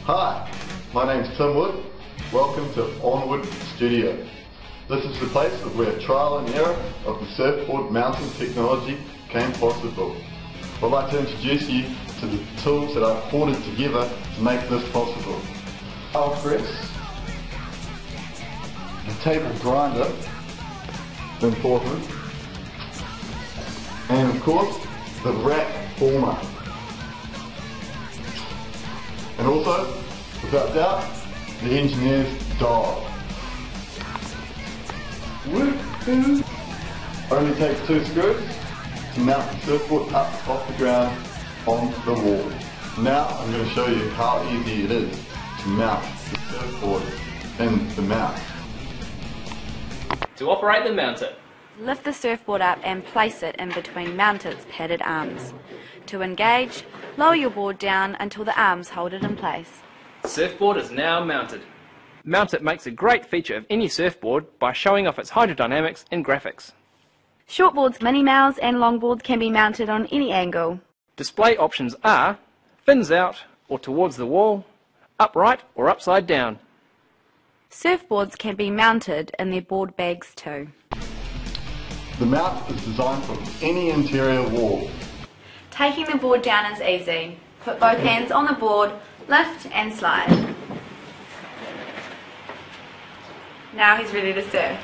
Hi, my name's Tim Wood. Welcome to Onward Studio. This is the place where trial and error of the surfboard mounting technology became possible. I'd like to introduce you to the tools that I've ported together to make this possible. Power press, the table grinder, important, and of course the rack former. And also, without doubt, the engineer's dial. Woohoo! Only takes 2 screws to mount the surfboard up off the ground on the wall. Now I'm going to show you how easy it is to mount the surfboard in the mount. To operate the Mounit, Lift the surfboard up and place it in between Mounit's padded arms. To engage, lower your board down until the arms hold it in place. surfboard is now mounted. Mounit makes a great feature of any surfboard by showing off its hydrodynamics and graphics. Shortboards, mini-mows and longboards can be mounted on any angle. Display options are fins out or towards the wall, upright or upside down. Surfboards can be mounted in their board bags too. The mount is designed for any interior wall. Taking the board down is easy. Put both hands on the board, lift and slide. Now he's ready to surf.